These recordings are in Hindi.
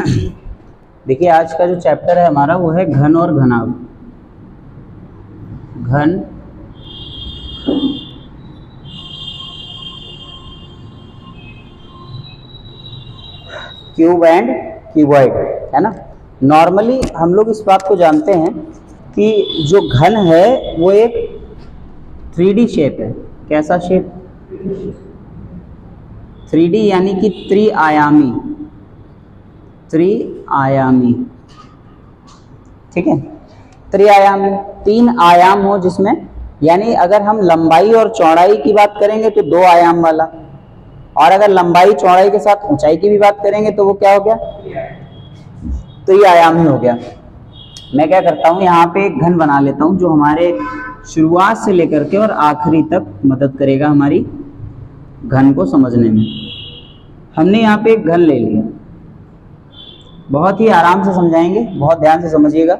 देखिए आज का जो चैप्टर है हमारा वो है घन और घनाभ। घन क्यूब एंड क्यूबॉइड, है ना। नॉर्मली हम लोग इस बात को जानते हैं कि जो घन है वो एक 3D शेप है। कैसा शेप? 3D यानी कि त्रिआयामी, त्रिआयामी, ठीक है। त्रिआयामी, 3 आयाम हो जिसमें, यानी अगर हम लंबाई और चौड़ाई की बात करेंगे तो 2 आयाम वाला, और अगर लंबाई चौड़ाई के साथ ऊंचाई की भी बात करेंगे तो वो क्या हो गया? त्रिआयामी हो गया। मैं क्या करता हूँ, यहाँ पे एक घन बना लेता हूँ जो हमारे शुरुआत से लेकर के और आखिरी तक मदद करेगा हमारी घन को समझने में। हमने यहाँ पे एक घन ले लिया, बहुत ही आराम से समझाएंगे, बहुत ध्यान से समझिएगा।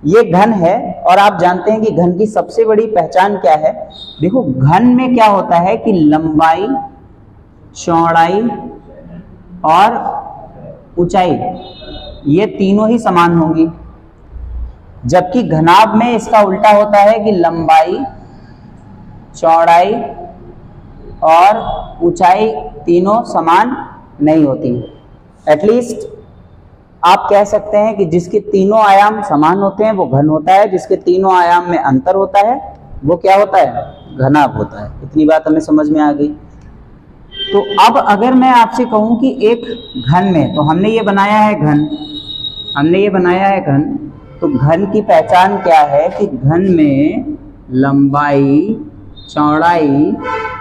ये घन है और आप जानते हैं कि घन की सबसे बड़ी पहचान क्या है। देखो घन में क्या होता है कि लंबाई, चौड़ाई और ऊंचाई ये तीनों ही समान होंगी, जबकि घनाभ में इसका उल्टा होता है कि लंबाई, चौड़ाई और ऊंचाई तीनों समान नहीं होती। एटलीस्ट आप कह सकते हैं कि जिसके तीनों आयाम समान होते हैं वो घन होता है, जिसके तीनों आयाम में अंतर होता है वो क्या होता है? घनाभ होता है। इतनी बात हमें समझ में आ गई। तो अब अगर मैं आपसे कहूं कि एक घन में, तो हमने ये बनाया है घन, हमने ये बनाया है घन, तो घन की पहचान क्या है कि घन में लंबाई, चौड़ाई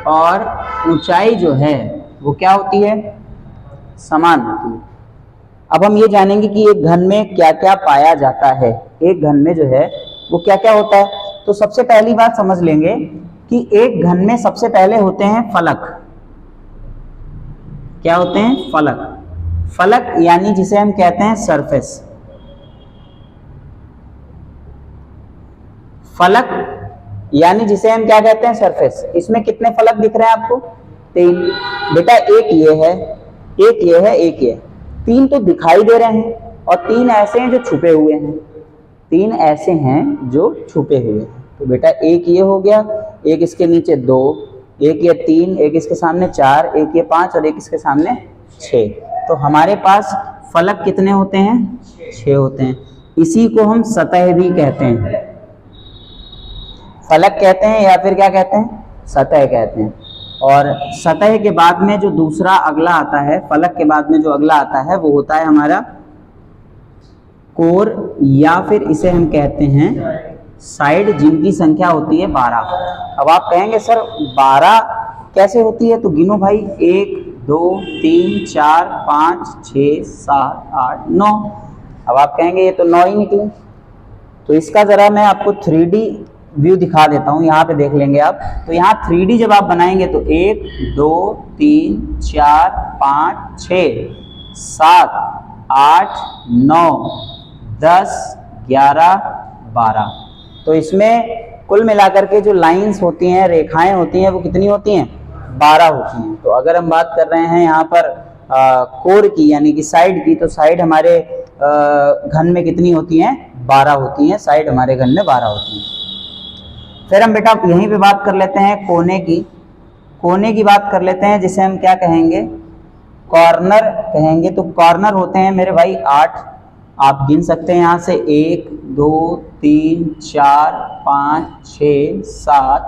और ऊंचाई जो है वो क्या होती है? समान होती है। अब हम ये जानेंगे कि एक घन में क्या क्या पाया जाता है, एक घन में जो है वो क्या क्या होता है। तो सबसे पहली बात समझ लेंगे कि एक घन में सबसे पहले होते हैं फलक। क्या होते हैं? फलक। फलक यानी जिसे हम कहते हैं सरफेस। फलक यानी जिसे हम क्या कहते हैं? सरफेस। इसमें कितने फलक दिख रहे हैं आपको? 3। बेटा एक ये है, एक ये है, एक ये। 3 तो दिखाई दे रहे हैं और 3 ऐसे हैं जो छुपे हुए हैं। 3 ऐसे हैं जो छुपे हुए हैं। तो बेटा एक ये हो गया, एक इसके नीचे 2, एक ये 3, एक इसके सामने 4, एक ये 5 और एक इसके सामने 6। तो हमारे पास फलक कितने होते हैं? 6 होते हैं। इसी को हम सतह भी कहते हैं। फलक कहते हैं या फिर क्या कहते हैं? सतह कहते हैं। और सतह के बाद में जो दूसरा अगला आता है, फलक के बाद में जो अगला आता है वो होता है हमारा कोर, या फिर इसे हम कहते हैं साइड, जिनकी संख्या होती है 12। अब आप कहेंगे सर 12 कैसे होती है? तो गिनो भाई, 1 2 3 4 5 6 7 8 9। अब आप कहेंगे ये तो 9 ही निकले। तो इसका जरा मैं आपको 3D व्यू दिखा देता हूँ, यहाँ पे देख लेंगे आप। तो यहाँ 3D जब आप बनाएंगे तो 1 2 3 4 5 6 7 8 9 10 11 12। तो इसमें कुल मिलाकर के जो लाइंस होती हैं, रेखाएं होती हैं, वो कितनी होती हैं? 12 होती हैं। तो अगर हम बात कर रहे हैं यहाँ पर कोर की, यानी कि साइड की, तो साइड हमारे घन में कितनी होती हैं? 12 होती हैं। साइड हमारे घन में 12 होती हैं। फिर हम बेटा यहीं पे बात कर लेते हैं कोने की। कोने की बात कर लेते हैं, जिसे हम क्या कहेंगे? कॉर्नर कहेंगे। तो कॉर्नर होते हैं मेरे भाई 8। आप गिन सकते हैं यहाँ से 1 2 3 4 5 6 7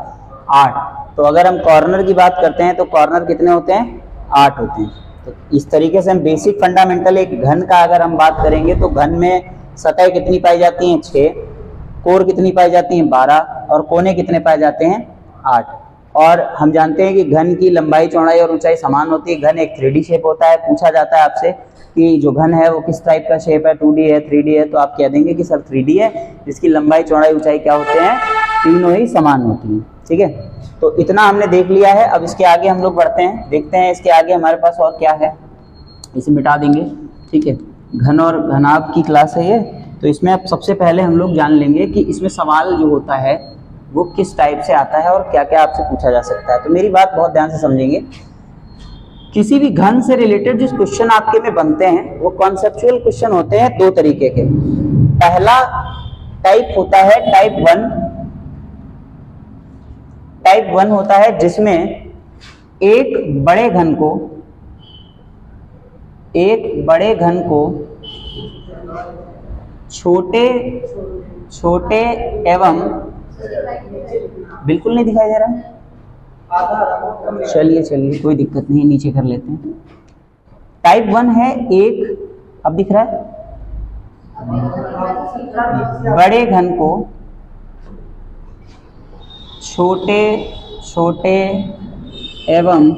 8। तो अगर हम कॉर्नर की बात करते हैं तो कॉर्नर कितने होते हैं? 8 होते हैं। तो इस तरीके से हम बेसिक फंडामेंटल एक घन का अगर हम बात करेंगे तो घन में सतह कितनी पाई जाती हैं? 6, कोर कितनी पाई जाती हैं? 12, और कोने कितने पाए जाते हैं? 8। और हम जानते हैं कि घन की लंबाई, चौड़ाई और ऊंचाई समान होती है। घन एक 3D शेप होता है। पूछा जाता है आपसे कि जो घन है वो किस टाइप का शेप है, 2D है, 3D है, तो आप कह देंगे कि सर 3D है, जिसकी लंबाई, चौड़ाई, ऊंचाई क्या होते हैं? तीनों ही समान होती हैं। ठीक है, तो इतना हमने देख लिया है। अब इसके आगे हम लोग बढ़ते हैं, देखते हैं इसके आगे हमारे पास और क्या है। इसे मिटा देंगे, ठीक है। घन और घनाभ की क्लास है ये। तो इसमें अब सबसे पहले हम लोग जान लेंगे कि इसमें सवाल जो होता है वो किस टाइप से आता है और क्या क्या आपसे पूछा जा सकता है। तो मेरी बात बहुत ध्यान से समझेंगे किसी भी घन से रिलेटेड जो क्वेश्चन आपके में बनते हैं वो कॉन्सेप्चुअल क्वेश्चन होते हैं दो तरीके के। पहला टाइप होता है टाइप वन होता है जिसमें एक बड़े घन को छोटे एवं बिल्कुल नहीं दिखाई दे रहा है, चलिए कोई दिक्कत नहीं, नीचे कर लेते हैं। टाइप 1 है एक, अब दिख रहा है, बड़े घन को छोटे एवं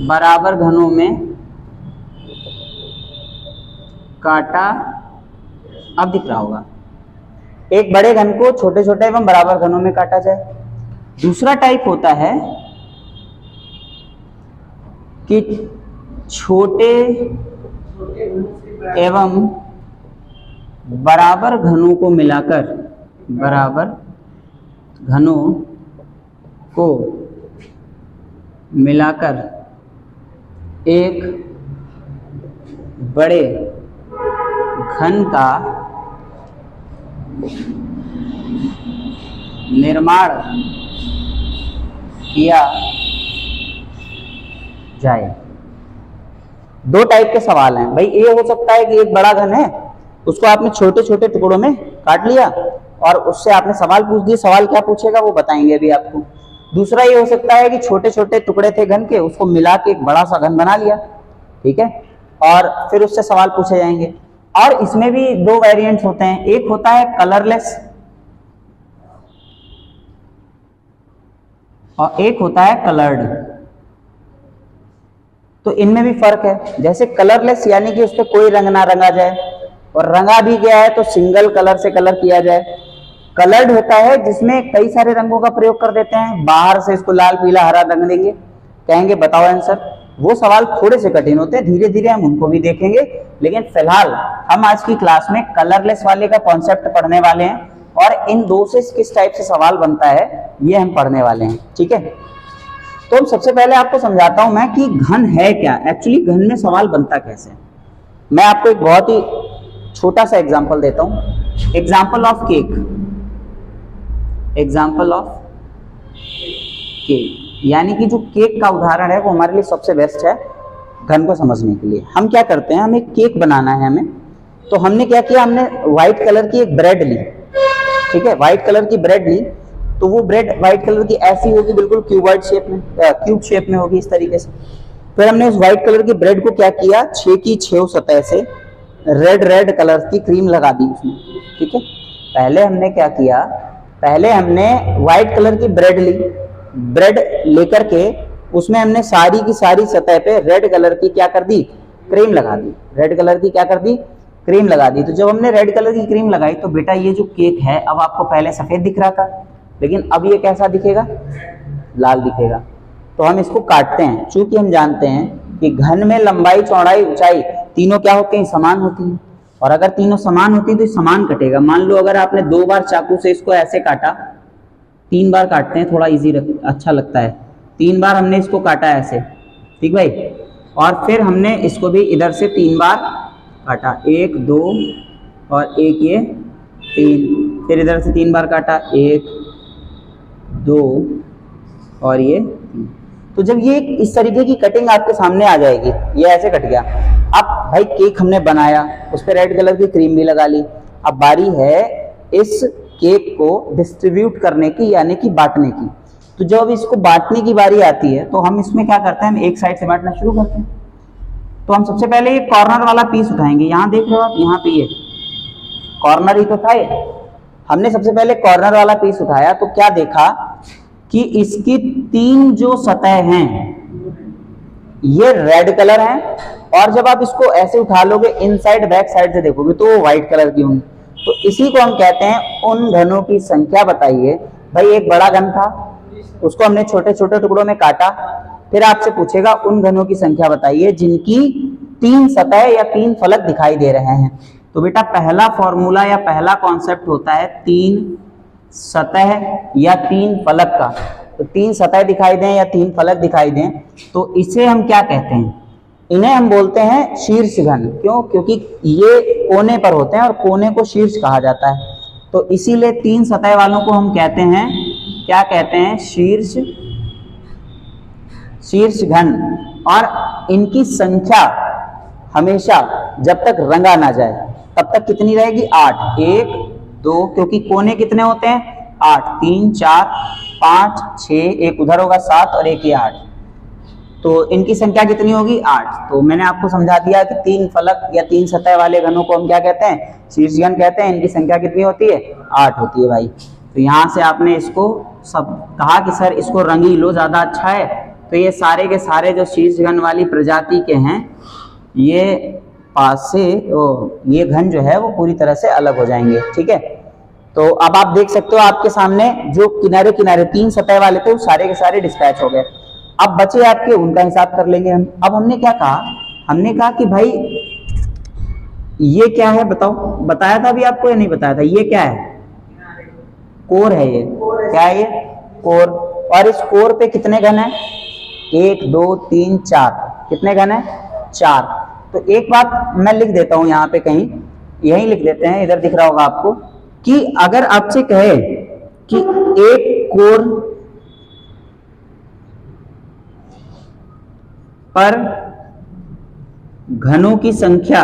बराबर घनों में काटा, अब दिख रहा होगा, एक बड़े घन को छोटे एवं बराबर घनों में काटा जाए। दूसरा टाइप होता है कि छोटे एवं बराबर घनों को मिलाकर एक बड़े घन का निर्माण किया जाए। दो टाइप के सवाल हैं भाई। ये हो सकता है कि एक बड़ा घन है, उसको आपने छोटे टुकड़ों में काट लिया और उससे आपने सवाल पूछ दिए, सवाल क्या पूछेगा वो बताएंगे अभी आपको। दूसरा ये हो सकता है कि छोटे टुकड़े थे घन के, उसको मिला के एक बड़ा सा घन बना लिया, ठीक है, और फिर उससे सवाल पूछे जाएंगे। और इसमें भी दो वेरिएंट्स होते हैं, एक होता है कलरलेस और एक होता है कलर्ड। तो इनमें भी फर्क है। जैसे कलरलेस यानी कि उस पर कोई रंग ना रंगा जाए, और रंगा भी गया है तो सिंगल कलर से कलर किया जाए। कलर्ड होता है जिसमें कई सारे रंगों का प्रयोग कर देते हैं, बाहर से इसको लाल पीला हरा रंग देंगे, कहेंगे बताओ आंसर। वो सवाल थोड़े से कठिन होते हैं, धीरे धीरे हम उनको भी देखेंगे, लेकिन फिलहाल हम आज की क्लास में कलरलेस वाले का कॉन्सेप्ट पढ़ने वाले हैं और इन दो से किस टाइप से सवाल बनता है ये हम पढ़ने वाले हैं, ठीक है। तो हम सबसे पहले आपको समझाता हूं मैं कि घन है क्या, एक्चुअली घन में सवाल बनता कैसे। मैं आपको एक बहुत ही छोटा सा एग्जांपल देता हूं। एग्जांपल ऑफ केक, यानी कि जो केक का उदाहरण है वो हमारे लिए सबसे बेस्ट है घन को समझने के लिए। हम क्या करते हैं, हमें केक बनाना है हमें, तो हमने क्या किया, हमने व्हाइट कलर की एक ब्रेड ली, ठीक है, व्हाइट कलर की ब्रेड ली। तो वो ब्रेड व्हाइट कलर की ऐसी होगी, बिल्कुल क्यूब शेप में होगी इस तरीके से। फिर हमने उस व्हाइट कलर की ब्रेड को क्या किया, 6 की 6 सतह से रेड कलर की क्रीम लगा दी उसमें, ठीक है। पहले हमने क्या किया, पहले हमने व्हाइट कलर की ब्रेड ली, ब्रेड लेकर के उसमें हमने सारी की सारी सतह पे रेड कलर की क्या कर दी, क्रीम लगा दी, रेड कलर की क्या कर दी, क्रीम लगा दी। तो जब हमने रेड कलर की क्रीम लगाई तो बेटा ये जो केक है, अब आपको पहले सफेद दिख रहा था, लेकिन अब ये कैसा दिखेगा, लाल दिखेगा। तो हम इसको काटते हैं, चूंकि हम जानते हैं कि घन में लंबाई चौड़ाई ऊंचाई तीनों क्या होते हैं, समान होती हैं, और अगर तीनों समान होती है तो समान कटेगा। मान लो अगर आपने 2 बार चाकू से इसको ऐसे काटा, 3 बार काटते हैं, थोड़ा इजी अच्छा लगता है, 3 बार हमने इसको काटा ऐसे, ठीक भाई, और फिर हमने इसको भी इधर से 3 बार काटा, 1 2 और 1 ये 3, फिर इधर से 3 बार काटा, 1 2 और ये 3। तो जब ये इस तरीके की कटिंग आपके सामने आ जाएगी, ये ऐसे कट गया। अब भाई केक हमने बनाया, उस पर रेड कलर की क्रीम भी लगा ली। अब बारी है इस केक को डिस्ट्रीब्यूट करने की, यानी कि बांटने की। तो जब इसको बांटने की बारी आती है तो हम इसमें क्या करते हैं, हम एक साइड से बांटना शुरू करते हैं। तो हम सबसे पहले ये कॉर्नर वाला पीस उठाएंगे, यहाँ देख रहे हो आप, यहाँ पे ये कॉर्नर ही तो था ये। हमने सबसे पहले कॉर्नर वाला पीस उठाया तो क्या देखा कि इसकी 3 जो सतह हैं ये रेड कलर हैं, और जब आप इसको ऐसे उठा लोगे इनसाइड बैक साइड से देखोगे तो वो व्हाइट कलर की होंगी। तो इसी को हम कहते हैं उन घनों की संख्या बताइए। भाई एक बड़ा घन था, उसको हमने छोटे टुकड़ों में काटा, फिर आपसे पूछेगा उन घनों की संख्या बताइए जिनकी 3 सतह या 3 फलक दिखाई दे रहे हैं। तो बेटा पहला फॉर्मूला या पहला कॉन्सेप्ट होता है 3 सतह या 3 फलक का। तो 3 सतह दिखाई दें या 3 फलक दिखाई दें तो इसे हम क्या कहते हैं? इन्हें हम बोलते हैं शीर्ष घन। क्यों? क्योंकि ये कोने पर होते हैं और कोने को शीर्ष कहा जाता है। तो इसीलिए 3 सतह वालों को हम कहते हैं, क्या कहते हैं? शीर्ष घन। और इनकी संख्या हमेशा जब तक रंगा ना जाए तब तक कितनी रहेगी? 8। 1 2, क्योंकि कोने कितने होते हैं? 8। 3 4 5 6, एक उधर होगा 7 और एक ये 8। तो इनकी संख्या कितनी होगी? 8। तो मैंने आपको समझा दिया कि 3 फलक या 3 सतह वाले घनों को हम क्या कहते हैं? शीर्ष घन कहते हैं। इनकी संख्या कितनी होती है? 8 होती है भाई। तो यहाँ से आपने इसको सब कहा कि सर इसको रंगी लो, ज्यादा अच्छा है। तो ये सारे के सारे जो शीर्ष घन वाली प्रजाति के हैं, ये पास से ये घन जो है वो पूरी तरह से अलग हो जाएंगे। ठीक है, तो अब आप देख सकते हो आपके सामने जो किनारे किनारे 3 सतह वाले थे वो सारे के सारे डिस्पैच हो गए। अब बचे आपके, उनका हिसाब कर लेंगे हम। अब हमने क्या कहा? हमने कहा कि भाई ये क्या है बताओ? बताया था अभी आपको या नहीं बताया था? ये क्या है? कोर है। ये क्या है? ये कोर। और इस कोर पे कितने घन है? 1 2 3 4। कितने घन है? 4। तो एक बात मैं लिख देता हूं यहाँ पे, कहीं यहीं लिख देते हैं, इधर दिख रहा होगा आपको, कि अगर आपसे कहे कि एक कोर पर घनों की संख्या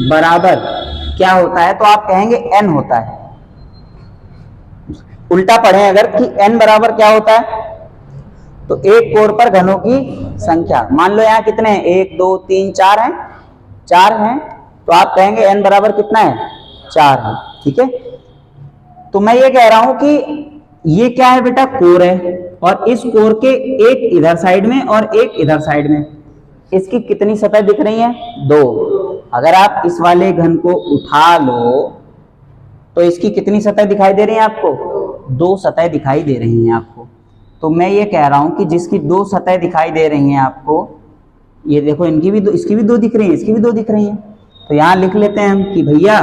बराबर क्या होता है, तो आप कहेंगे n होता है। उल्टा पढ़े अगर कि n बराबर क्या होता है, तो एक कोर पर घनों की संख्या, मान लो यहां कितने हैं? 1 2 3 4 हैं, 4 हैं, तो आप कहेंगे n बराबर कितना है? 4 है। ठीक है, तो मैं ये कह रहा हूं कि ये क्या है बेटा? कोर है। और इस कोर के एक इधर साइड में और एक इधर साइड में, इसकी कितनी सतह दिख रही है? 2। अगर आप इस वाले घन को उठा लो तो इसकी कितनी सतह दिखाई दे रही है आपको? 2 सतह दिखाई दे रही हैं आपको। तो मैं ये कह रहा हूं कि जिसकी 2 सतह दिखाई दे रही हैं आपको, ये देखो इनकी भी इसकी भी 2 दिख रही है, इसकी भी 2 दिख रही है। तो यहां लिख लेते हैं हम कि भैया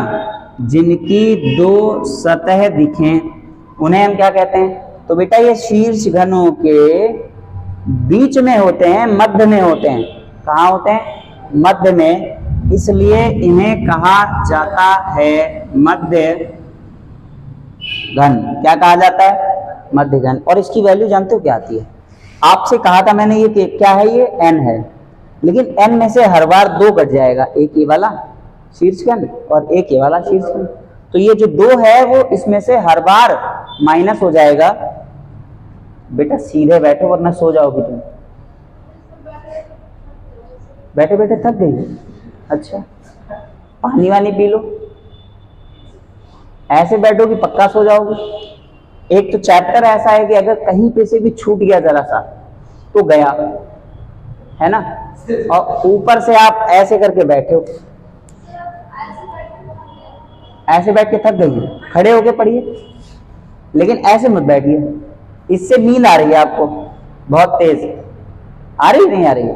जिनकी 2 सतह दिखें उन्हें हम क्या कहते हैं? तो बेटा ये शीर्ष घनों के बीच में होते हैं, मध्य में होते हैं। कहाँ होते हैं? मध्य में, इसलिए इन्हें कहा जाता है मध्य घन। क्या कहा जाता है? मध्य घन। और इसकी वैल्यू जानते हो क्या आती है? आपसे कहा था मैंने, ये क्या है? ये n है, लेकिन n में से हर बार 2 कट जाएगा, एक ये वाला शीर्ष घन और एक ये वाला शीर्ष घन। तो ये जो 2 है वो इसमें से हर बार माइनस हो जाएगा। बेटा सीधे बैठो वरना सो जाओगी तुम। बैठे बैठे थक गई? अच्छा, पानी वानी पी लो। ऐसे बैठोगी पक्का सो जाओगी। एक तो चैप्टर ऐसा है कि अगर कहीं पे से भी छूट गया जरा सा तो गया, है ना। और ऊपर से आप ऐसे करके बैठे हो, ऐसे बैठ के थक गई, खड़े होके पढ़िए, लेकिन ऐसे मत बैठिए। इससे नींद आ रही है आपको बहुत तेज, आ रही नहीं आ रही?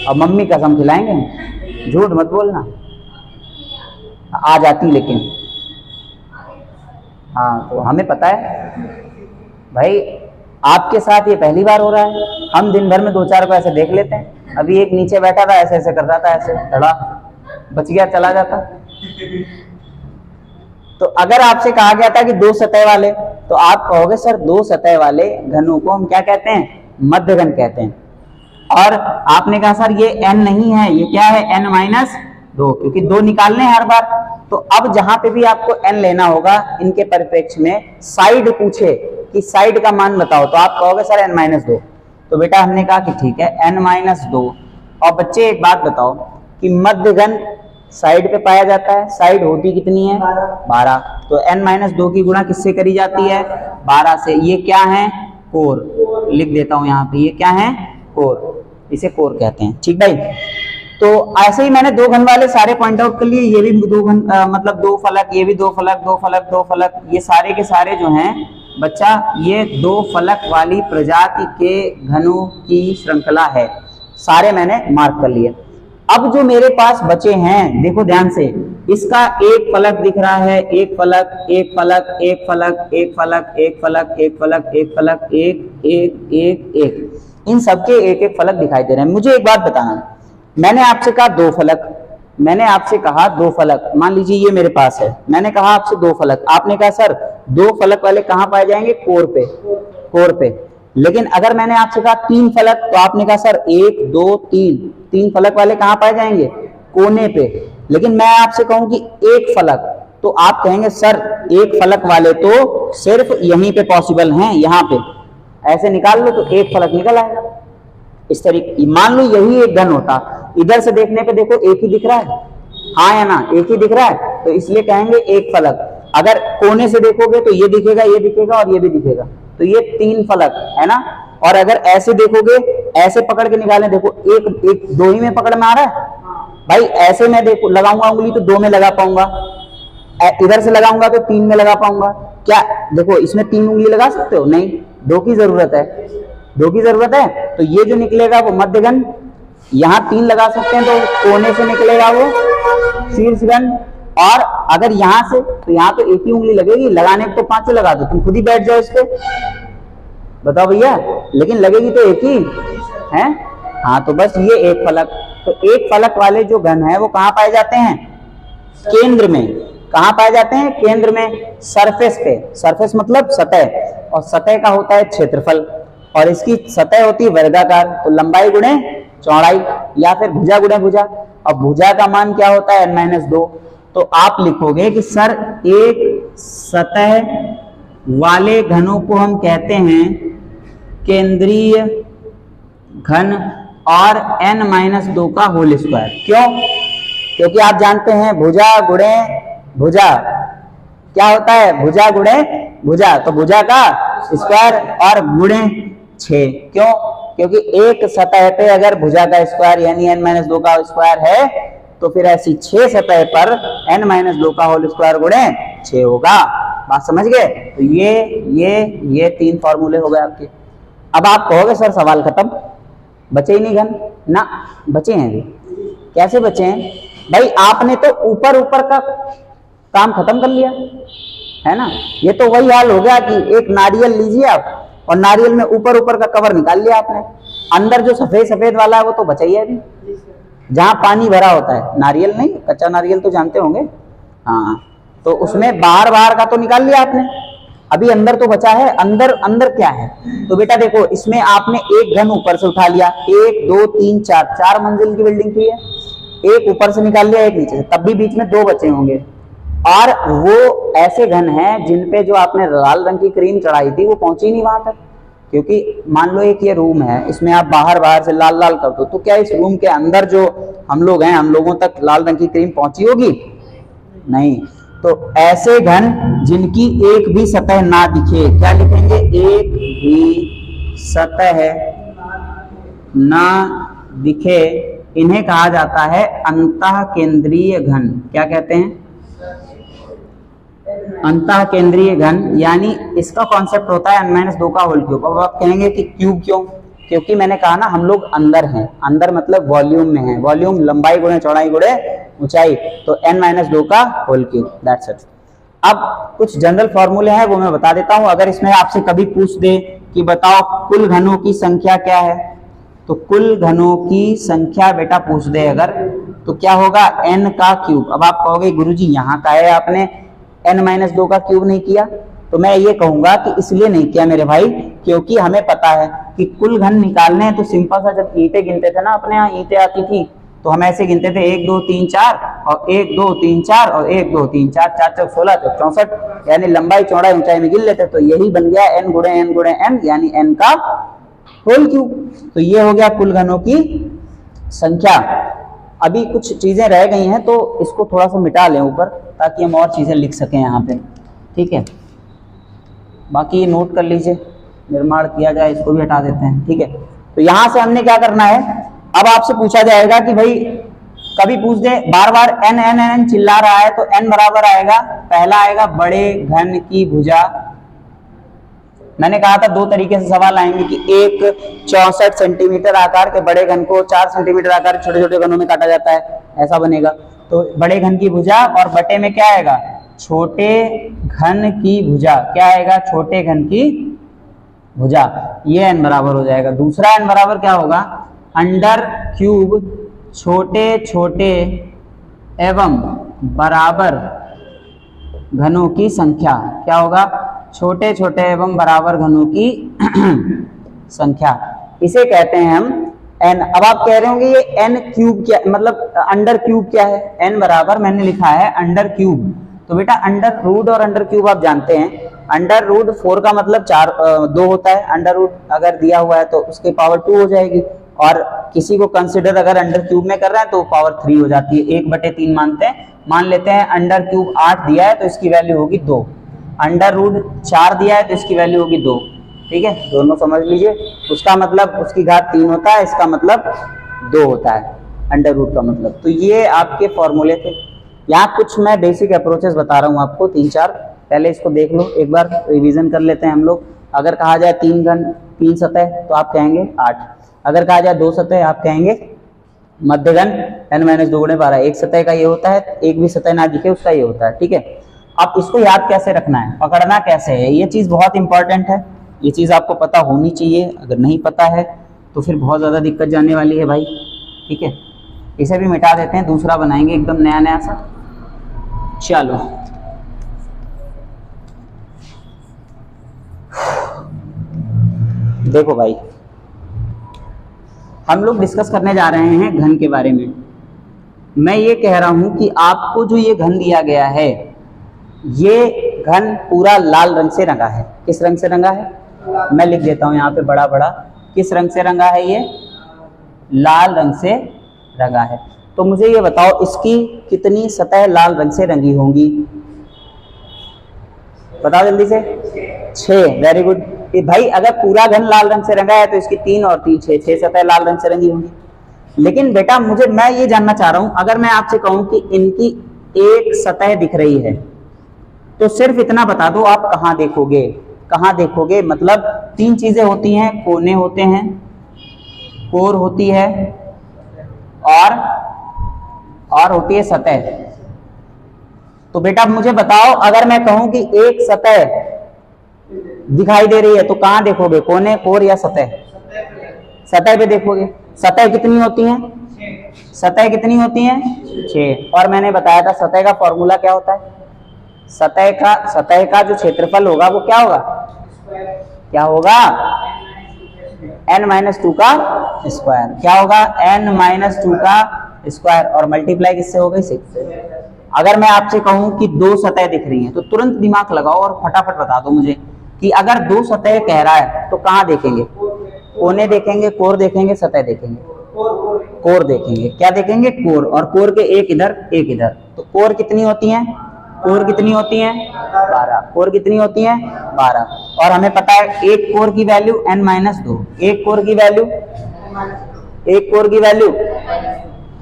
अब मम्मी कसम खिलाएंगे, झूठ मत बोलना। आ जाती लेकिन, हाँ तो हमें पता है भाई, आपके साथ ये पहली बार हो रहा है। हम दिन भर में 2-4 को ऐसे देख लेते हैं। अभी एक नीचे बैठा था, ऐसे ऐसे कर रहा था, ऐसे धड़ा बच गया, चला जाता। तो अगर आपसे कहा गया था कि 2 सतह वाले, तो आप कहोगे सर 2 सतह वाले घनों को हम क्या कहते हैं? मध्य घन कहते हैं। और आपने कहा सर ये n नहीं है, ये क्या है? n-2, क्योंकि 2 निकालने हैं हर बार। तो अब जहां पे भी आपको n लेना होगा, इनके परिप्रेक्ष्य में साइड पूछे कि साइड का मान बताओ, तो आप कहोगे सर n-2। तो बेटा हमने कहा कि ठीक है n-2। और बच्चे एक बात बताओ कि मध्य घन साइड पे पाया जाता है, साइड होती कितनी है? 12। तो n-2 की गुणा किससे करी जाती है? 12 से। ये क्या है? कोर। लिख देता हूं यहाँ पे, ये क्या है? कोर। इसे कोर कहते हैं। ठीक भाई, तो ऐसे ही मैंने 2 घन वाले सारे पॉइंट आउट कर लिए। ये भी 2 घन, मतलब 2 फलक, ये भी 2 फलक, 2 फलक, 2 फलक, ये सारे के सारे जो हैं बच्चा, ये 2 फलक वाली प्रजाति के घनों की श्रृंखला है। सारे मैंने मार्क कर लिए। अब जो मेरे पास बचे हैं, देखो ध्यान से, इसका एक फलक दिख रहा है, एक फलक, एक फलक, एक फलक, एक फलक, एक फलक, एक फलक, एक फलक, एक एक एक एक, इन सबके एक एक फलक दिखाई दे रहे हैं। मुझे एक बात बताना, मैंने आपसे कहा दो फलक, मैंने आपसे कहा दो फलक, मान लीजिए ये मेरे पास है, मैंने कहा आपसे दो फलक, आपने कहा सर दो फलक वाले कहाँ पाए जाएंगे? कोर पे, कोर पे। लेकिन अगर मैंने आपसे कहा तीन फलक, तो आपने कहा सर एक दो तीन, तीन फलक वाले कहाँ पाए जाएंगे? कोने पे। लेकिन मैं आपसे कहूं कि एक फलक, तो आप कहेंगे सर एक फलक वाले तो सिर्फ यहीं पे पॉसिबल हैं, यहाँ पे ऐसे निकाल लो तो एक फलक निकल आएगा। इस तरीके, मान लो यही एक घन होता, इधर से देखने पे देखो एक ही दिख रहा है, हाँ या ना? एक ही दिख रहा है, तो इसलिए कहेंगे एक फलक। अगर कोने से देखोगे तो ये दिखेगा, ये दिखेगा और ये भी दिखेगा, तो ये तीन फलक है ना। और अगर ऐसे देखोगे, ऐसे पकड़ के निकालें, देखो एक एक दो ही में पकड़ में आ रहा है भाई, ऐसे मैं देखो लगाऊंगा उंगली तो दो में लगा पाऊंगा, इधर से लगाऊंगा तो तीन में लगा पाऊंगा। क्या देखो इसमें तीन उंगली लगा सकते हो? नहीं, दो की जरूरत है, दो की जरूरत है। तो ये जो निकलेगा वो मध्यघन, यहाँ तीन लगा सकते हैं तो कोने से निकलेगा वो शीर्षघन। और अगर यहां से, तो यहाँ तो एक ही उंगली लगेगी, लगाने को तो पांचों लगा दो, तुम खुद ही बैठ जाओ इस पे, बताओ भैया, लेकिन लगेगी तो एक ही है। हाँ, तो बस ये एक फलक। तो एक फलक वाले जो घन है वो कहाँ पाए जाते हैं? केंद्र में। कहाँ पाए जाते हैं? केंद्र में, सरफेस पे। सरफेस मतलब सतह, और सतह का होता है क्षेत्रफल, और इसकी सतह होती है वर्गाकार, तो लंबाई गुणे चौड़ाई, या फिर भुजा गुणे भुजा। और भुजा का मान क्या होता है? n-2। तो आप लिखोगे कि सर एक सतह वाले घनों को हम कहते हैं केंद्रीय घन, और n-2 का होल स्क्वायर। क्यों? क्योंकि आप जानते हैं भुजा गुणे भुजा क्या होता है? भुजा गुणे भुजा, तो भुजा का स्क्वायर और गुणे 6। क्यों? क्योंकि एक सतह पे अगर भुजा का स्क्वायर यानी n-2 का स्क्वायर है, तो फिर ऐसी 6 सतह पर n-2 का होल स्क्वायर गुणे 6 होगा। बात समझ गए? तो ये तीन फॉर्मूले हो गए आपके। अब आप कहोगे सर सवाल खत्म, बचे ही नहीं घन ना? बचे हैं भी। कैसे बचे हैं भाई? आपने तो ऊपर ऊपर का काम खत्म कर लिया है ना। ये तो वही हाल हो गया कि एक नारियल लीजिए आप, और नारियल में ऊपर ऊपर का कवर निकाल लिया आपने, अंदर जो सफेद सफेद वाला है वो तो बचा ही है अभी, जहां पानी भरा होता है। नारियल नहीं, कच्चा नारियल तो जानते होंगे, हाँ, तो उसमें बाहर बाहर का तो निकाल लिया आपने, अभी अंदर तो बचा है। अंदर अंदर क्या है? तो बेटा देखो, इसमें आपने एक घन ऊपर से उठा लिया, 1 2 3 4, 4 मंजिल की बिल्डिंग थी है, एक ऊपर से निकाल लिया, एक नीचे से, तब भी बीच में 2 बचे होंगे। और वो ऐसे घन हैं जिन पे जो आपने लाल रंग की क्रीम चढ़ाई थी वो पहुंची नहीं वहां तक, क्योंकि मान लो एक ये रूम है, इसमें आप बाहर बाहर से लाल लाल कर दो, तो क्या इस रूम के अंदर जो हम लोग हैं, हम लोगों तक लाल रंग की क्रीम पहुंची होगी? नहीं। तो ऐसे घन जिनकी एक भी सतह ना दिखे, क्या लिखेंगे? एक भी सतह ना दिखे, इन्हें कहा जाता है अंतः केंद्रीय घन। क्या कहते हैं? अंतः केंद्रीय घन। यानी इसका कॉन्सेप्ट होता है n-2 का होल क्यूब। अब आप कहेंगे कि क्यूब क्यों? क्योंकि मैंने कहा ना हम लोग अंदर हैं, अंदर मतलब वॉल्यूम में है, वॉल्यूम लंबाई गुणे चौड़ाई गुणे ऊंचाई, तो n-2 का होल क्यूब, दैट्स इट। अब कुछ जनरल फॉर्मूले हैं वो मैं बता देता हूं। अगर इसमें आपसे कभी पूछ दे कि बताओ कुल घनों की संख्या क्या है, तो कुल घनों की संख्या बेटा पूछ दे अगर, तो क्या होगा? n का क्यूब। अब आप कहोगे गुरुजी यहाँ का है, आपने n-2 का क्यूब नहीं किया, तो मैं ये कहूंगा कि इसलिए नहीं किया मेरे भाई, क्योंकि हमें पता है कि कुल घन निकालने हैं तो सिंपल सा, जब ईंटें गिनते थे ना, अपने यहाँ ईंटें आती थी, तो हम ऐसे गिनते थे 1 2 3 4 और 1 2 3 4 और 1 2 3 4, 4 चौक 16 चौक 64, यानी लंबाई चौड़ाई ऊंचाई में गिन लेते। तो यही बन गया n गुणे n गुणे n, यानी n का होल क्यूब। तो ये हो गया कुल घनों की संख्या। अभी कुछ चीजें रह गई हैं तो इसको थोड़ा सा मिटा लें ऊपर, ताकि हम और चीजें लिख सकें यहाँ पे, ठीक है। बाकी ये नोट कर लीजिए, निर्माण किया जाए, इसको भी हटा देते हैं, ठीक है। तो यहाँ से हमने क्या करना है, अब आपसे पूछा जाएगा कि भाई कभी पूछ दे बार बार n n n चिल्ला रहा है, तो n बराबर आएगा, पहला आएगा बड़े घन की भुजा, मैंने कहा था दो तरीके से सवाल आएंगे कि एक 64 सेंटीमीटर आकार के बड़े घन को 4 सेंटीमीटर आकार के छोटे छोटे घनों में काटा जाता है, ऐसा बनेगा। तो बड़े घन की भुजा और बटे में क्या आएगा, छोटे घन की भुजा। क्या आएगा, छोटे घन की भुजा। ये n बराबर हो जाएगा। दूसरा n बराबर क्या होगा, अंडर क्यूब छोटे छोटे एवं बराबर घनों की संख्या। क्या होगा, छोटे छोटे एवं बराबर घनों की संख्या, इसे कहते हैं हम n। अब आप कह रहे होंगे ये n क्यूब क्या, मतलब अंडर क्यूब क्या है। n बराबर मैंने लिखा है अंडर क्यूब। तो बेटा अंडर रूट और अंडर क्यूब आप जानते हैं। अंडर रूट 4 का मतलब 2 होता है। अंडर रूट अगर दिया हुआ है तो उसकी पावर 2 हो जाएगी, और किसी को कंसिडर अगर अंडर क्यूब में कर रहे हैं तो पावर 3 हो जाती है। 1/3 मानते हैं। मान लेते हैं अंडर क्यूब 8 दिया है तो इसकी वैल्यू होगी 2। अंडर रूट 4 दिया है तो इसकी वैल्यू होगी 2। ठीक है, दोनों समझ लीजिए। उसका मतलब उसकी घात 3 होता है, इसका मतलब 2 होता है अंडर रूट का मतलब। तो ये आपके फॉर्मूले थे। यहाँ कुछ मैं बेसिक अप्रोचेस बता रहा हूँ आपको, 3-4, पहले इसको देख लो, एक बार रिवीजन कर लेते हैं हम लोग। अगर कहा जाए 3 घन 3 सतह तो आप कहेंगे 8। अगर कहा जाए 2 सतह आप कहेंगे मध्य घन n-2 × 12। एक सतह का ये होता है, एक भी सतह ना दिखे उसका ये होता है। ठीक है, अब इसको याद कैसे रखना है, पकड़ना कैसे है, ये चीज बहुत इंपॉर्टेंट है। ये चीज आपको पता होनी चाहिए। अगर नहीं पता है तो फिर बहुत ज्यादा दिक्कत जाने वाली है भाई। ठीक है, इसे भी मिटा देते हैं, दूसरा बनाएंगे एकदम नया नया सा। चलो देखो भाई, हम लोग डिस्कस करने जा रहे हैं घन के बारे में। मैं ये कह रहा हूं कि आपको जो ये घन दिया गया है, ये घन पूरा लाल रंग से रंगा है। किस रंग से रंगा है, मैं लिख देता हूं यहाँ पे बड़ा बड़ा। किस रंग से रंगा है, ये लाल रंग से रंगा है। तो मुझे ये बताओ इसकी कितनी सतह लाल रंग से रंगी होंगी, बताओ जल्दी से। 6। वेरी गुड भाई, अगर पूरा घन लाल रंग से रंगा है तो इसकी 3 और 3 6 सतह लाल रंग से रंगी होंगी। लेकिन बेटा मैं ये जानना चाह रहा हूं, अगर मैं आपसे कहूं कि इनकी एक सतह दिख रही है तो सिर्फ इतना बता दो आप कहां देखोगे। कहां देखोगे मतलब 3 चीजें होती हैं, कोने होते हैं, कोर होती है और होती है सतह। तो बेटा मुझे बताओ, अगर मैं कहूं कि एक सतह दिखाई दे रही है तो कहां देखोगे, कोने, कोर या सतह? सतह पे देखोगे। सतह कितनी होती हैं, सतह कितनी होती हैं, 6। और मैंने बताया था सतह का फॉर्मूला क्या होता है, सतह का जो क्षेत्रफल होगा वो क्या होगा, क्या होगा, n-2 का स्क्वायर। क्या होगा, n-2 का स्क्वायर, और मल्टीप्लाई किससे होगा, 6 से। अगर मैं आपसे कहूं कि 2 सतह दिख रही हैं तो तुरंत दिमाग लगाओ और फटाफट बता दो मुझे कि अगर 2 सतह कह रहा है तो कहां देखेंगे, कोने देखेंगे, कोर देखेंगे, सतह देखेंगे, कोर देखेंगे। क्या देखेंगे, कोर। और कोर के एक इधर एक इधर। तो कोर कितनी होती हैं, कोर कितनी होती हैं, 12। कोर कितनी होती हैं, 12। और हमें पता है एक कोर की वैल्यू n-2। एक कोर की वैल्यू,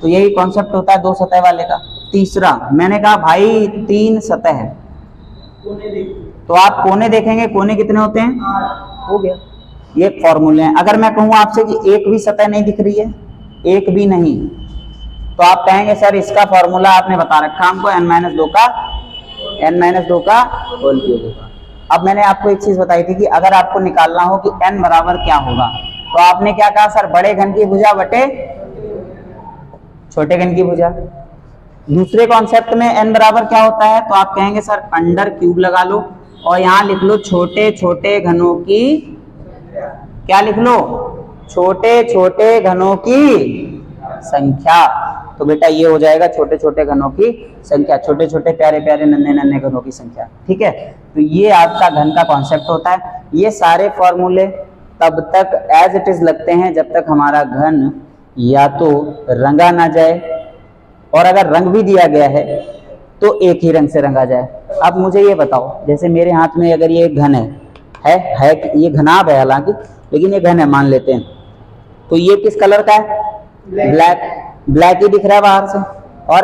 तो यही कॉन्सेप्ट होता है 2 सतह वाले का। तीसरा मैंने कहा भाई 3 सतह है तो आप कोने देखेंगे, कोने कितने होते हैं, हो गया। ये फॉर्मूले हैं। अगर मैं कहूं आपसे कि एक भी सतह नहीं दिख रही है, एक भी नहीं, तो आप कहेंगे सर इसका फॉर्मूला आपने बता रखा हमको n-2 का होल क्यूब होगा। अब मैंने आपको एक चीज बताई थी कि अगर आपको निकालना हो कि n बराबर क्या होगा तो आपने क्या कहा, सर बड़े घन की भुजा बटे छोटे घन की भुजा। दूसरे कॉन्सेप्ट में n बराबर क्या होता है तो आप कहेंगे सर अंडर क्यूब लगा लो और यहां लिख लो छोटे छोटे घनों की, क्या लिख लो, छोटे छोटे घनों की संख्या। तो बेटा ये हो जाएगा छोटे छोटे घनों की संख्या, छोटे छोटे प्यारे प्यारे नन्हे नन्हे घनों की संख्या। ठीक है, तो ये आपका घन का कॉन्सेप्ट होता है। ये सारे फॉर्मूले तब तक एज इट इज लगते हैं जब तक हमारा घन या तो रंगा ना जाए, और अगर रंग भी दिया गया है तो एक ही रंग से रंगा जाए। अब मुझे ये बताओ, जैसे मेरे हाथ में अगर ये घन है ये घनाभ है हालांकि, लेकिन ये घन है मान लेते हैं, तो ये किस कलर का है, ब्लैक ही दिख रहा है बाहर से।